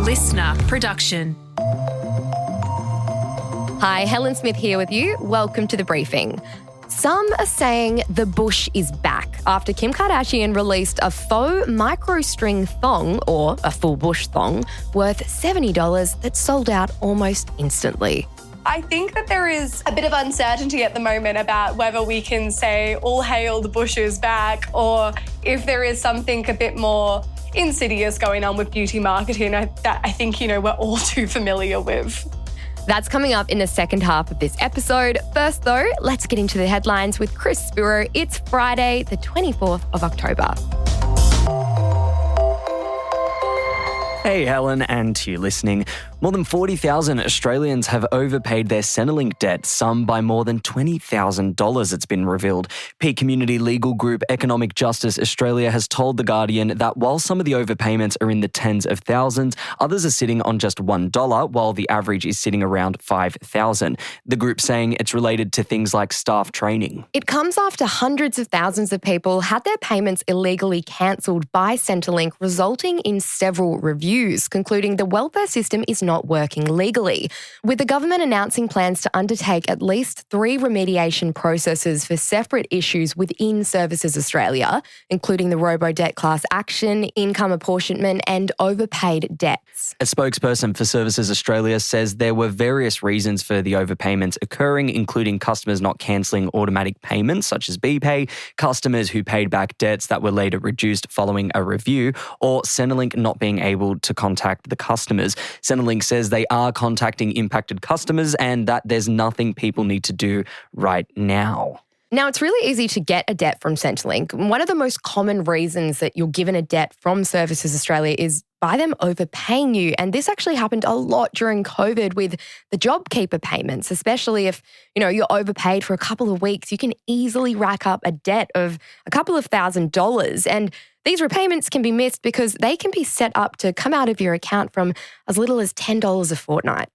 listener production. Hi, Helen Smith here with you. Welcome to The Briefing. Some are saying the bush is back after Kim Kardashian released a faux micro-string thong, or a full bush thong, worth $70 that sold out almost instantly. I think that there is a bit of uncertainty at the moment about whether we can say all hail the bush is back, or if there is something a bit more insidious going on with beauty marketing that I think, we're all too familiar with. That's coming up in the second half of this episode. First, though, let's get into the headlines with Chris Spiro. It's Friday, the 24th of October. Hey Helen, and to you listening. More than 40,000 Australians have overpaid their Centrelink debt, some by more than $20,000, it's been revealed. Peak community legal group Economic Justice Australia has told The Guardian that while some of the overpayments are in the tens of thousands, others are sitting on just $1, while the average is sitting around $5,000. The group saying it's related to things like staff training. It comes after hundreds of thousands of people had their payments illegally cancelled by Centrelink, resulting in several reviews, concluding the welfare system is not working legally, with the government announcing plans to undertake at least 3 remediation processes for separate issues within Services Australia, including the robo-debt class action, income apportionment and overpaid debts. A spokesperson for Services Australia says there were various reasons for the overpayments occurring, including customers not cancelling automatic payments such as BPay, customers who paid back debts that were later reduced following a review, or Centrelink not being able to contact the customers. Centrelink says they are contacting impacted customers and that there's nothing people need to do right now. Now, it's really easy to get a debt from Centrelink. One of the most common reasons that you're given a debt from Services Australia is by them overpaying you. And this actually happened a lot during COVID with the JobKeeper payments, especially if, you're overpaid for a couple of weeks. You can easily rack up a debt of a couple of $1,000s. And these repayments can be missed because they can be set up to come out of your account from as little as $10 a fortnight.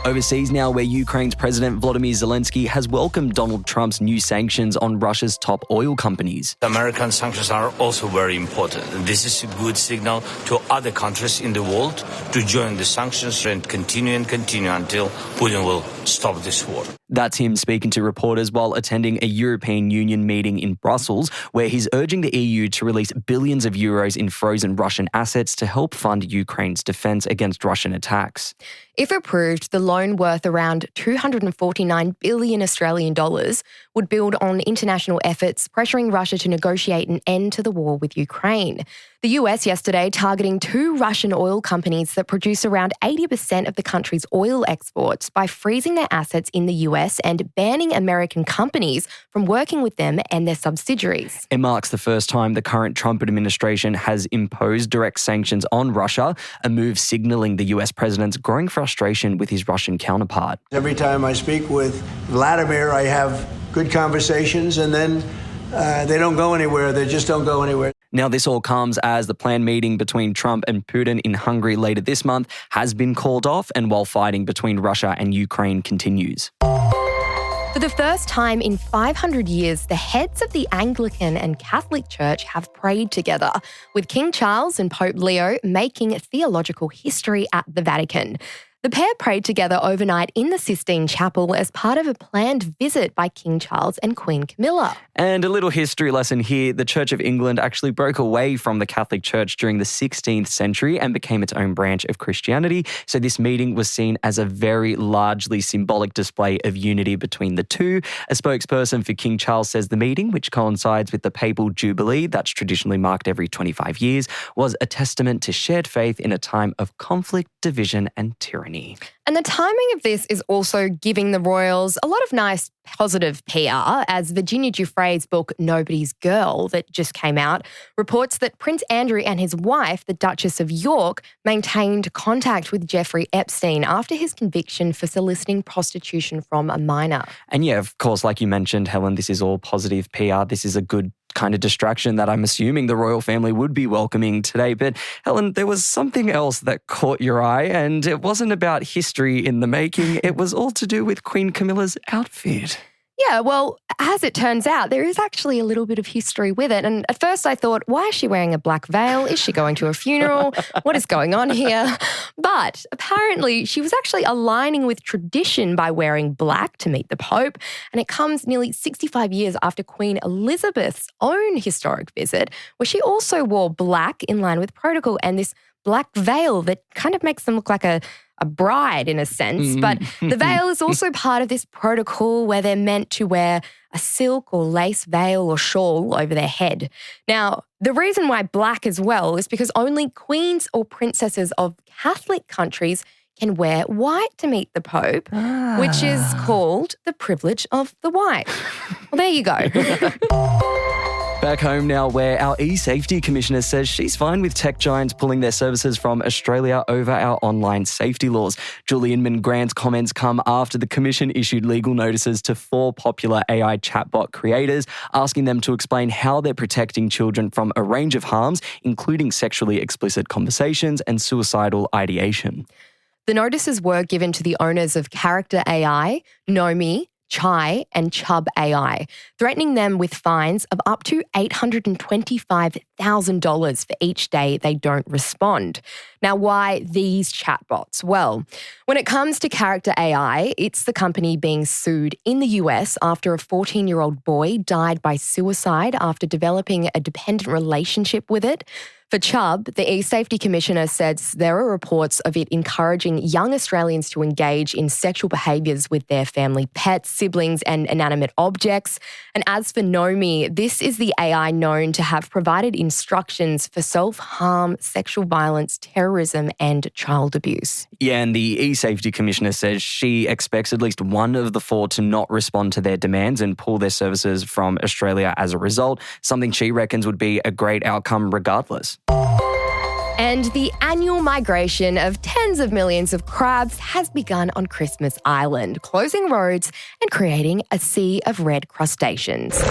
Overseas now, where Ukraine's President Volodymyr Zelenskyy has welcomed Donald Trump's new sanctions on Russia's top oil companies. American sanctions are also very important. This is a good signal to other countries in the world to join the sanctions and continue until Putin will stop this war. That's him speaking to reporters while attending a European Union meeting in Brussels, where he's urging the EU to release billions of euros in frozen Russian assets to help fund Ukraine's defence against Russian attacks. If approved, the loan worth around 249 billion Australian dollars would build on international efforts pressuring Russia to negotiate an end to the war with Ukraine. The US yesterday targeting 2 Russian oil companies that produce around 80% of the country's oil exports by freezing their assets in the US and banning American companies from working with them and their subsidiaries. It marks the first time the current Trump administration has imposed direct sanctions on Russia, a move signalling the US president's growing frustration with his Russian counterpart. Every time I speak with Vladimir, I have good conversations, and then they don't go anywhere. They just don't go anywhere. Now, this all comes as the planned meeting between Trump and Putin in Hungary later this month has been called off, and while fighting between Russia and Ukraine continues. For the first time in 500 years, the heads of the Anglican and Catholic Church have prayed together, with King Charles and Pope Leo making theological history at the Vatican. The pair prayed together overnight in the Sistine Chapel as part of a planned visit by King Charles and Queen Camilla. And a little history lesson here. The Church of England actually broke away from the Catholic Church during the 16th century and became its own branch of Christianity. So this meeting was seen as a very largely symbolic display of unity between the two. A spokesperson for King Charles says the meeting, which coincides with the papal jubilee that's traditionally marked every 25 years, was a testament to shared faith in a time of conflict, division and tyranny. And the timing of this is also giving the royals a lot of nice positive PR, as Virginia Giuffre's book Nobody's Girl that just came out reports that Prince Andrew and his wife, the Duchess of York, maintained contact with Jeffrey Epstein after his conviction for soliciting prostitution from a minor. And yeah, of course, like you mentioned, Helen, this is all positive PR. This is a good kind of distraction that I'm assuming the royal family would be welcoming today. But Helen, there was something else that caught your eye, and it wasn't about history in the making. It was all to do with Queen Camilla's outfit. Yeah, well, as it turns out, there is actually a little bit of history with it. And at first I thought, why is she wearing a black veil? Is she going to a funeral? What is going on here? But apparently she was actually aligning with tradition by wearing black to meet the Pope. And it comes nearly 65 years after Queen Elizabeth's own historic visit, where she also wore black in line with protocol and this black veil that kind of makes them look like a bride in a sense. But the veil is also part of this protocol where they're meant to wear a silk or lace veil or shawl over their head. Now, the reason why black as well is because only queens or princesses of Catholic countries can wear white to meet the Pope, which is called the privilege of the white. Well, there you go. Back home now, where our eSafety Commissioner says she's fine with tech giants pulling their services from Australia over our online safety laws. Julie Inman-Grant's comments come after the Commission issued legal notices to 4 popular AI chatbot creators, asking them to explain how they're protecting children from a range of harms, including sexually explicit conversations and suicidal ideation. The notices were given to the owners of Character AI, Nomi, Chai and Chub AI, threatening them with fines of up to $825,000 for each day they don't respond. Now, why these chatbots? Well, when it comes to Character AI, it's the company being sued in the US after a 14-year-old boy died by suicide after developing a dependent relationship with it. For Chubb, the eSafety Commissioner says there are reports of it encouraging young Australians to engage in sexual behaviours with their family pets, siblings and inanimate objects. And as for Nomi, this is the AI known to have provided instructions for self-harm, sexual violence, terrorism and child abuse. Yeah, and the eSafety Commissioner says she expects at least one of the 4 to not respond to their demands and pull their services from Australia as a result, something she reckons would be a great outcome regardless. And the annual migration of tens of millions of crabs has begun on Christmas Island, closing roads and creating a sea of red crustaceans.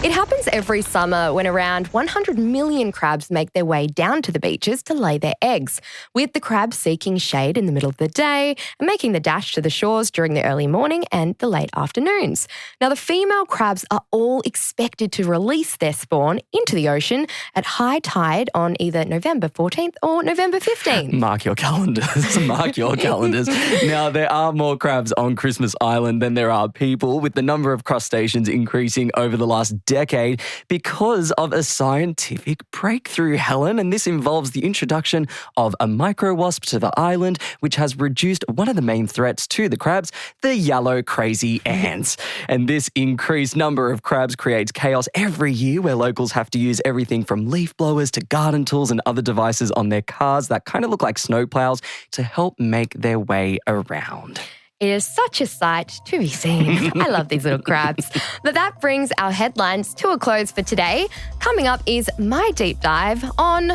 It happens every summer when around 100 million crabs make their way down to the beaches to lay their eggs, with the crabs seeking shade in the middle of the day and making the dash to the shores during the early morning and the late afternoons. Now, the female crabs are all expected to release their spawn into the ocean at high tide on either November 14th or November 15th. Mark your calendars. Mark your calendars. Now, there are more crabs on Christmas Island than there are people, with the number of crustaceans increasing over the last decade because of a scientific breakthrough, Helen, and this involves the introduction of a micro-wasp to the island, which has reduced one of the main threats to the crabs, the yellow crazy ants. And this increased number of crabs creates chaos every year, where locals have to use everything from leaf blowers to garden tools and other devices on their cars that kind of look like snowplows to help make their way around. It is such a sight to be seen. I love these little crabs. But that brings our headlines to a close for today. Coming up is my deep dive on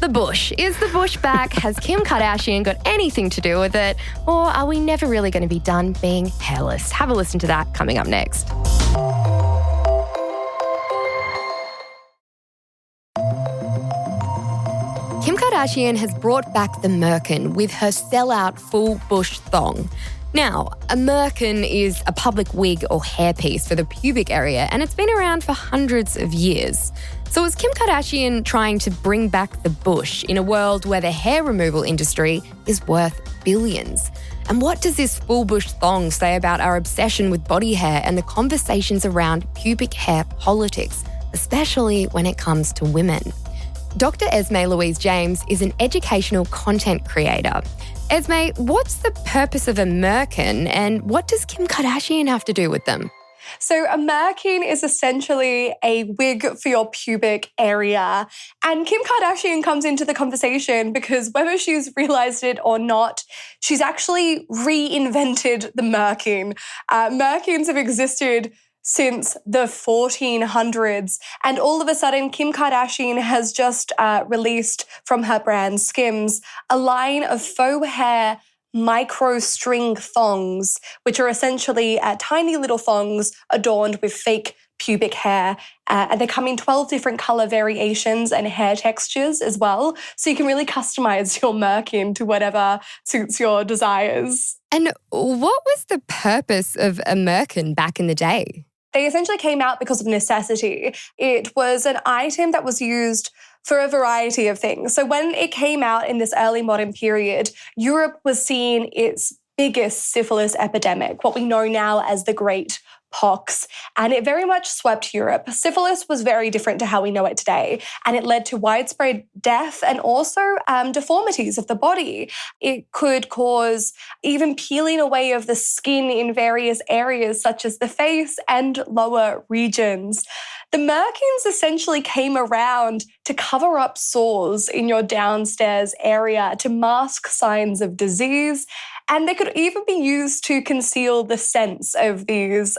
the bush. Is the bush back? Has Kim Kardashian got anything to do with it? Or are we never really going to be done being hairless? Have a listen to that coming up next. Kim Kardashian has brought back the merkin with her sellout full bush thong. Now, a merkin is a public wig or hairpiece for the pubic area, and it's been around for hundreds of years. So is Kim Kardashian trying to bring back the bush in a world where the hair removal industry is worth billions? And what does this full bush thong say about our obsession with body hair and the conversations around pubic hair politics, especially when it comes to women? Dr Esme Louise James is an educational content creator. Esme, what's the purpose of a merkin and what does Kim Kardashian have to do with them? So a merkin is essentially a wig for your pubic area. And Kim Kardashian comes into the conversation because whether she's realized it or not, she's actually reinvented the merkin. Merkins have existed since the 1400s. And all of a sudden, Kim Kardashian has just released from her brand Skims a line of faux hair micro string thongs, which are essentially tiny little thongs adorned with fake pubic hair. And they come in 12 different colour variations and hair textures as well. So you can really customise your merkin to whatever suits your desires. And what was the purpose of a merkin back in the day? They essentially came out because of necessity. It was an item that was used for a variety of things. So when it came out in this early modern period, Europe was seeing its biggest syphilis epidemic, what we know now as the Great Pox, and it very much swept Europe. Syphilis was very different to how we know it today, and it led to widespread death and also deformities of the body. It could cause even peeling away of the skin in various areas, such as the face and lower regions. The merkins essentially came around to cover up sores in your downstairs area, to mask signs of disease, and they could even be used to conceal the scents of these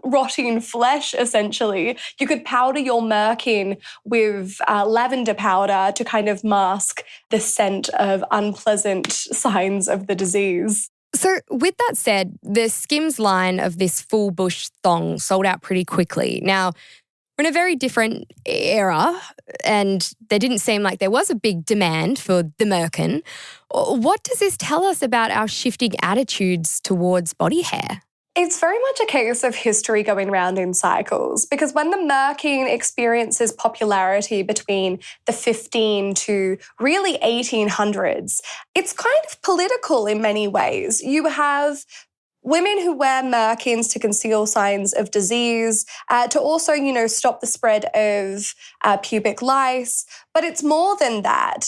rotting flesh, essentially. You could powder your merkin with lavender powder to kind of mask the scent of unpleasant signs of the disease. So with that said, the Skims line of this full bush thong sold out pretty quickly. Now, we're in a very different era, and there didn't seem like there was a big demand for the merkin. What does this tell us about our shifting attitudes towards body hair? It's very much a case of history going round in cycles, because when the merkin experiences popularity between the 15 to really 1800s, it's kind of political in many ways. You have women who wear merkins to conceal signs of disease, to also, stop the spread of pubic lice. But it's more than that.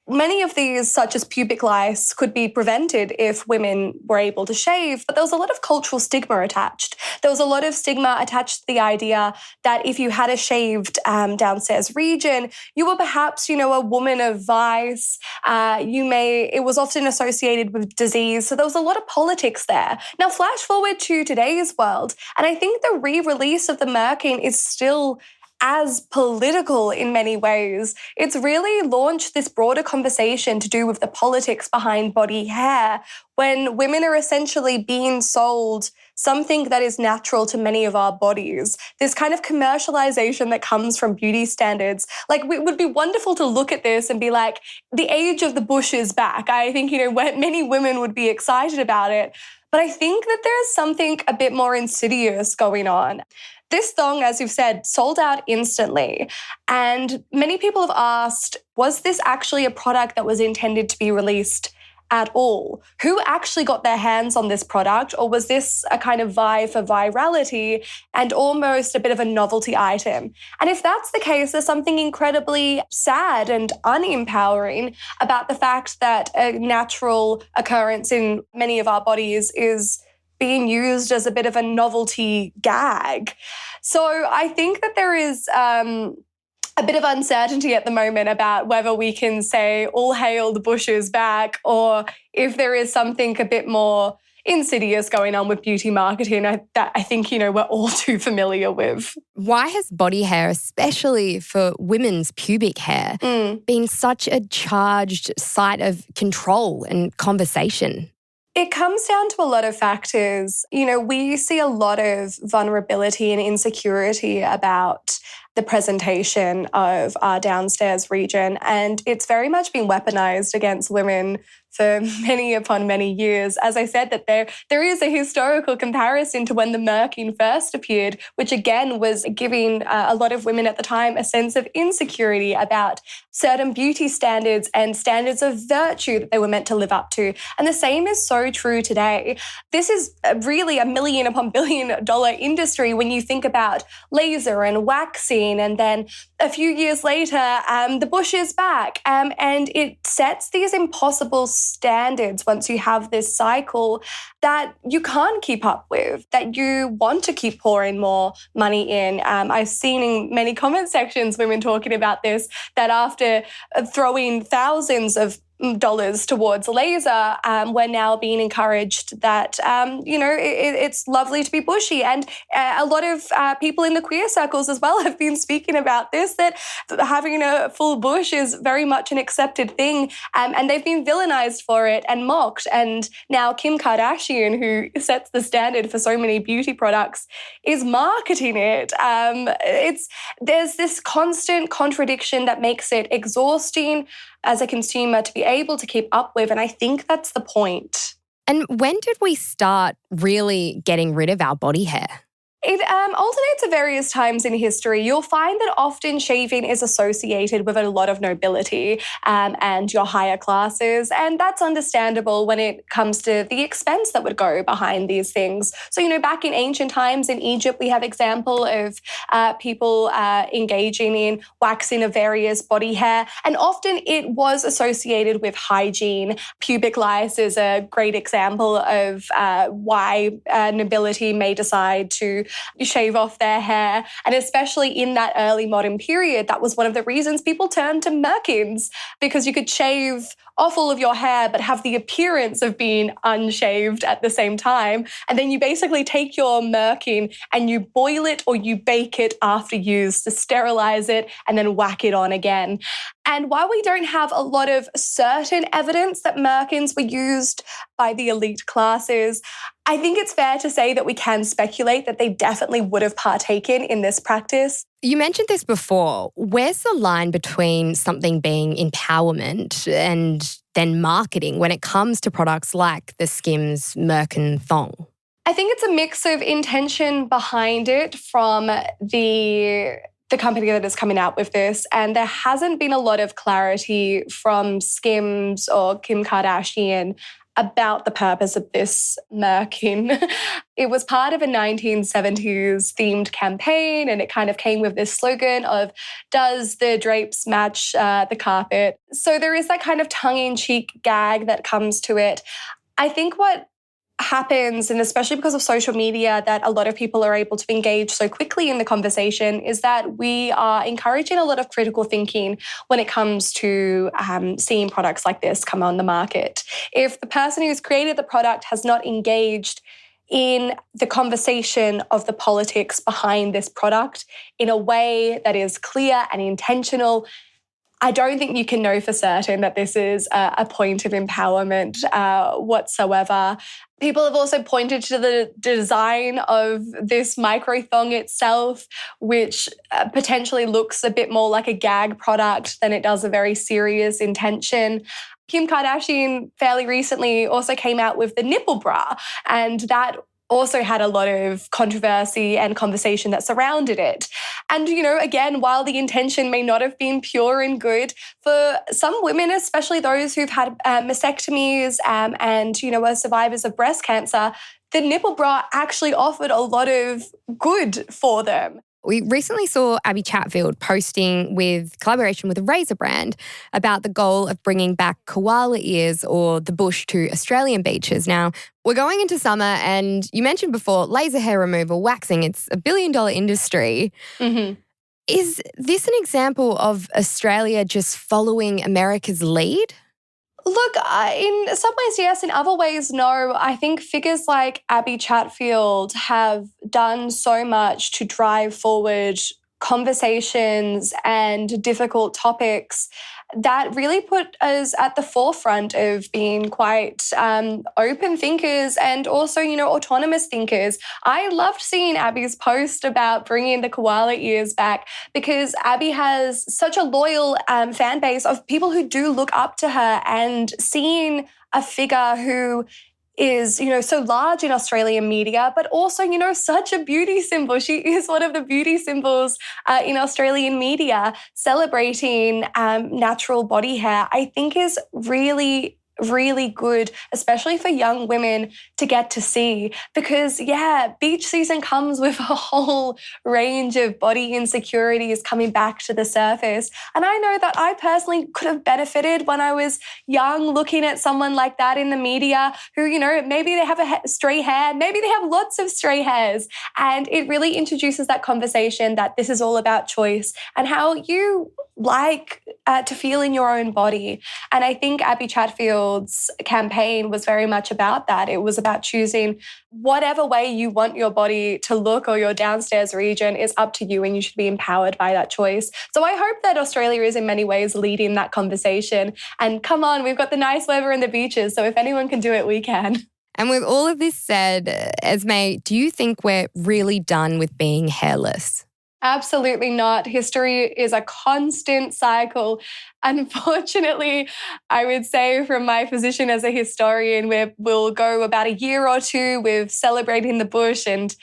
Many of these, such as pubic lice, could be prevented if women were able to shave, but there was a lot of cultural stigma attached. There was a lot of stigma attached to the idea that if you had a shaved downstairs region, you were perhaps, a woman of vice. It was often associated with disease. So there was a lot of politics there. Now, flash forward to today's world, and I think the re-release of the merkin is still as political in many ways. It's really launched this broader conversation to do with the politics behind body hair, when women are essentially being sold something that is natural to many of our bodies. This kind of commercialization that comes from beauty standards. Like, it would be wonderful to look at this and be like, the age of the bush is back. I think, many women would be excited about it. But I think that there's something a bit more insidious going on. This thong, as you've said, sold out instantly. And many people have asked, was this actually a product that was intended to be released at all? Who actually got their hands on this product? Or was this a kind of vie for virality and almost a bit of a novelty item? And if that's the case, there's something incredibly sad and unempowering about the fact that a natural occurrence in many of our bodies is being used as a bit of a novelty gag. So I think that there is a bit of uncertainty at the moment about whether we can say all hail the bush is back, or if there is something a bit more insidious going on with beauty marketing that I think, we're all too familiar with. Why has body hair, especially for women's pubic hair, been such a charged site of control and conversation? It comes down to a lot of factors. We see a lot of vulnerability and insecurity about the presentation of our downstairs region, and it's very much been weaponized against women for many upon many years. As I said, that there is a historical comparison to when the merkin first appeared, which again was giving a lot of women at the time a sense of insecurity about certain beauty standards and standards of virtue that they were meant to live up to. And the same is so true today. This is really a $1 million upon $1 billion industry when you think about laser and waxing, and then a few years later, the bush is back, and it sets these impossible standards once you have this cycle that you can't keep up with, that you want to keep pouring more money in. I've seen in many comment sections women talking about this, that after throwing thousands of dollars towards laser, we're now being encouraged that, it's lovely to be bushy. And a lot of people in the queer circles as well have been speaking about this, that having a full bush is very much an accepted thing. And they've been villainized for it and mocked. And now Kim Kardashian, who sets the standard for so many beauty products, is marketing it. There's this constant contradiction that makes it exhausting as a consumer to be able to keep up with. And I think that's the point. And when did we start really getting rid of our body hair? It alternates at various times in history. You'll find that often shaving is associated with a lot of nobility and your higher classes, and that's understandable when it comes to the expense that would go behind these things. So, back in ancient times in Egypt, we have example of people engaging in waxing of various body hair, and often it was associated with hygiene. Pubic lice is a great example of why nobility may decide to shave off their hair. And especially in that early modern period, that was one of the reasons people turned to merkins, because you could shave off all of your hair but have the appearance of being unshaved at the same time. And then you basically take your merkin and you boil it or you bake it after use to sterilize it and then whack it on again. And while we don't have a lot of certain evidence that merkins were used by the elite classes, I think it's fair to say that we can speculate that they definitely would have partaken in this practice. You mentioned this before. Where's the line between something being empowerment and then marketing when it comes to products like the Skims Merkin thong? I think it's a mix of intention behind it from the company that is coming out with this, and there hasn't been a lot of clarity from Skims or Kim Kardashian about the purpose of this merkin. It was part of a 1970s themed campaign, and it kind of came with this slogan of, does the drapes match the carpet? So there is that kind of tongue-in-cheek gag that comes to it. I think what happens, and especially because of social media, that a lot of people are able to engage so quickly in the conversation, is that we are encouraging a lot of critical thinking when it comes to seeing products like this come on the market. If the person who's created the product has not engaged in the conversation of the politics behind this product in a way that is clear and intentional, I don't think you can know for certain that this is a point of empowerment whatsoever. People have also pointed to the design of this micro thong itself, which potentially looks a bit more like a gag product than it does a very serious intention. Kim Kardashian fairly recently also came out with the nipple bra, and that also had a lot of controversy and conversation that surrounded it. And, again, while the intention may not have been pure and good, for some women, especially those who've had mastectomies and, are survivors of breast cancer, the nipple bra actually offered a lot of good for them. We recently saw Abby Chatfield posting with collaboration with a razor brand about the goal of bringing back koala ears or the bush to Australian beaches. Now, we're going into summer, and you mentioned before laser hair removal, waxing, it's $1 billion industry. Mm-hmm. Is this an example of Australia just following America's lead? Look, in some ways, yes. In other ways, no. I think figures like Abby Chatfield have done so much to drive forward conversations and difficult topics that really put us at the forefront of being quite open thinkers and also, autonomous thinkers. I loved seeing Abby's post about bringing the koala ears back, because Abby has such a loyal fan base of people who do look up to her, and seeing a figure who is, so large in Australian media, but also, such a beauty symbol. She is one of the beauty symbols in Australian media, celebrating natural body hair, I think is really, really good, especially for young women to get to see, because beach season comes with a whole range of body insecurities coming back to the surface. And I know that I personally could have benefited when I was young, looking at someone like that in the media who, maybe they have stray hair, maybe they have lots of stray hairs. And it really introduces that conversation that this is all about choice and how you like to feel in your own body. And I think Abby Chatfield's campaign was very much about that. It was about choosing whatever way you want your body to look, or your downstairs region is up to you, and you should be empowered by that choice. So I hope that Australia is in many ways leading that conversation. And come on, we've got the nice weather and the beaches. So if anyone can do it, we can. And with all of this said, Esme, do you think we're really done with being hairless? Absolutely not. History is a constant cycle. Unfortunately, I would say from my position as a historian, we'll go about a year or two with celebrating the bush, and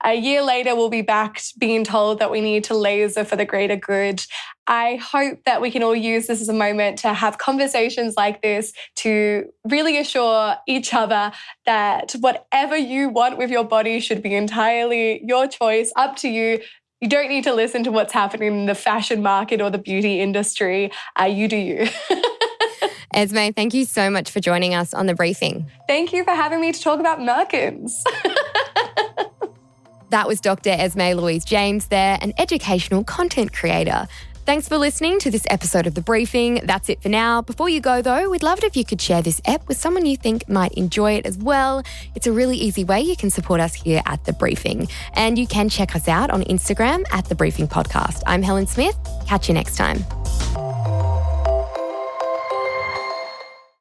a year later we'll be back being told that we need to laser for the greater good. I hope that we can all use this as a moment to have conversations like this to really assure each other that whatever you want with your body should be entirely your choice, up to you. You don't need to listen to what's happening in the fashion market or the beauty industry. You do you. Esme, thank you so much for joining us on The Briefing. Thank you for having me to talk about merkins. That was Dr. Esme Louise James there, an educational content creator. Thanks for listening to this episode of The Briefing. That's it for now. Before you go, though, we'd love it if you could share this ep with someone you think might enjoy it as well. It's a really easy way you can support us here at The Briefing. And you can check us out on Instagram at The Briefing Podcast. I'm Helen Smith. Catch you next time.